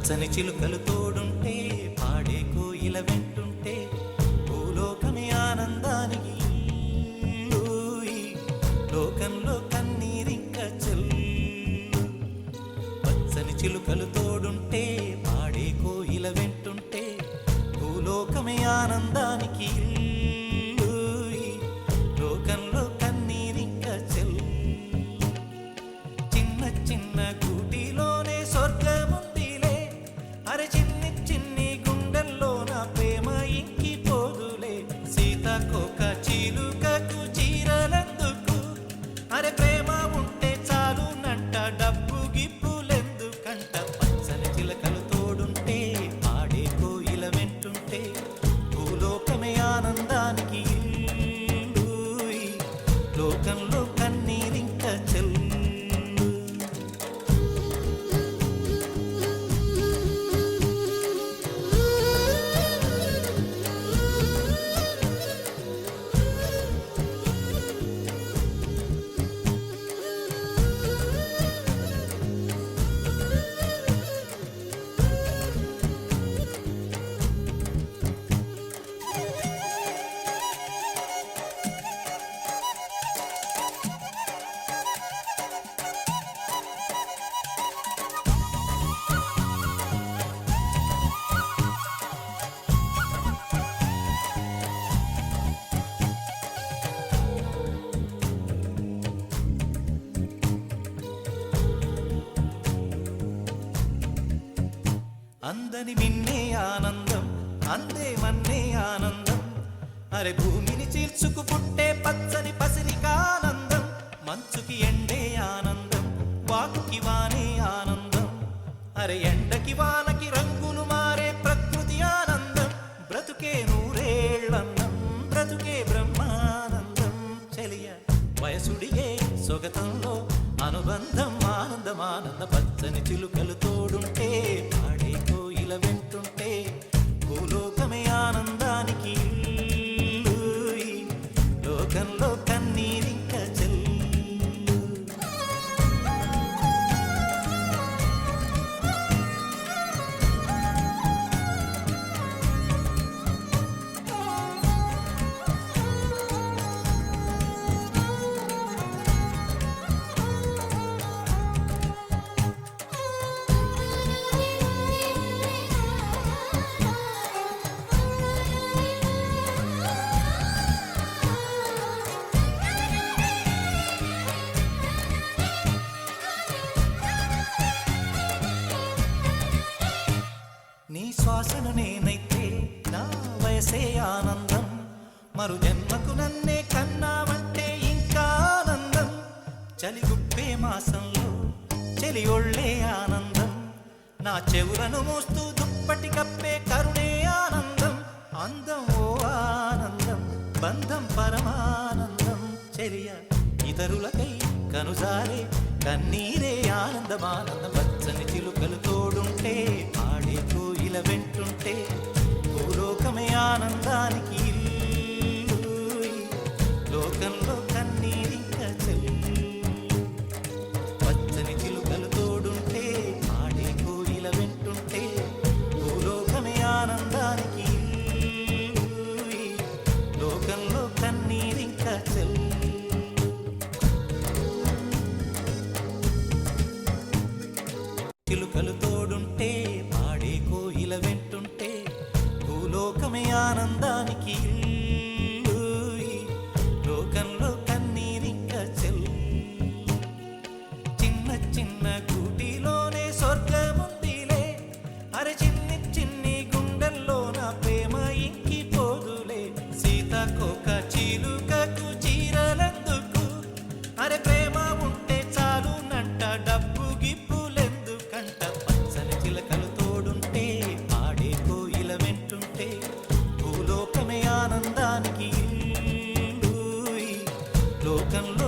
పచ్చని చిలుకలు తోడుంటే పాడే కోయిల వెంటుంటే భూలోకమే ఆనందానికి ఊయి, లోకంలో కన్నీరింక చెల్లు. పచ్చని చిలుకలు తోడుంటే పాడే కోయిల వెంటుంటే భూలోకమే ఆనందానికి ఊయి, లోకంలో కన్నీరింక చెల్లు. చిన్న చిన్న గూటిలోనే స్వర్గముందిలే, అరే చిన్ని చిన్ని గుండెల్లో నా ప్రేమ ఇంకిపోదులే. సీతాకోక చిలుకకు చీరలెందుకు, అరే ప్రేమ ఉంటే చాలునంట, డబ్బు గిప్పులెందుకంట. పచ్చని చిలకలు తోడుంటే పాడే కోయిల వెంటుంటే భూలోకమే ఆనందానికి ఊయి, లోకంలో కన్నీరింక చెల్లు. అందని మిన్నే ఆనందం, అందే మన్నే ఆనందం, అరే భూమిని చీల్చుకు పుట్టే పచ్చని పసిరికానందం. మంచుకి ఎండే ఆనందం, వాకుకి వానే ఆనందం, అరే ఎండకి వానకి రంగులు మారే ప్రకృతి ఆనందం. బ్రతుకే నూరేళ్ళన్నం, బ్రతుకే బ్రహ్మానందం. చెలియ వయసుడిగే సొగతంలో అనుబంధం, ఆనందం ఆనంద. పచ్చని చిలుకలు తోడుంటే పాడే కోయిల వెంటుంటే భూలోకమే ఆనందానికి ఊయి, లోకంలో కన్నీరింక చెల్లు. నీ శ్వాసను నేనైతే నా వయసే ఆనందం, మరు జన్మకు నన్నే కన్నావంటే ఇంకా ఆనందం. చలిగుప్పే మాసంలో చెలి ఒళ్ళే ఆనందం, నా చెవులను మోస్తూ దుప్పటి కప్పే కరుణే ఆనందం. అందం ఓ ఆనందం, బంధం పరమానందం. చెలియ ఇతరులకై కనుజారే కన్నీరే ఆనందం ఆనందం. పచ్చని చిలుకలు తోడుంటే పాడే కోయిల వెంటుంటే భూలోకమే ఆనందానికి ఊయి, లోకంలో కన్నీరింక చెల్లు. పచ్చని చిలుకలు తోడుంటే పాడే కోయిల వెంటుంటే భూలోకమే ఆనందానికి ఊయి, లోకంలో కన్నీరింక చెల్లు. చిలుకలు తోడుంటే పాడే కోయిల వెంటుంటే భూలోకమే ఆనందానికి ఊయి, లోకంలో కన్నీరింక చెల్లు. చిన్న చిన్న గూటిలోనే స్వర్గముందిలే, అరే చిన్ని చిన్ని గుండెల్లో నా ప్రేమ ఇంకిపోదులే. సీతాకోక చిలుకకు చీరలెందుకు, అరే ప్రేమ ఉంటే చాలునంట, డబ్బు గిప్పులెందుకంట. పచ్చని చిలకలు తోడుంటే పాడే కోయిల వెంటుంటే భూలోకమే ఆనందానికి ఊయి, లోకంలో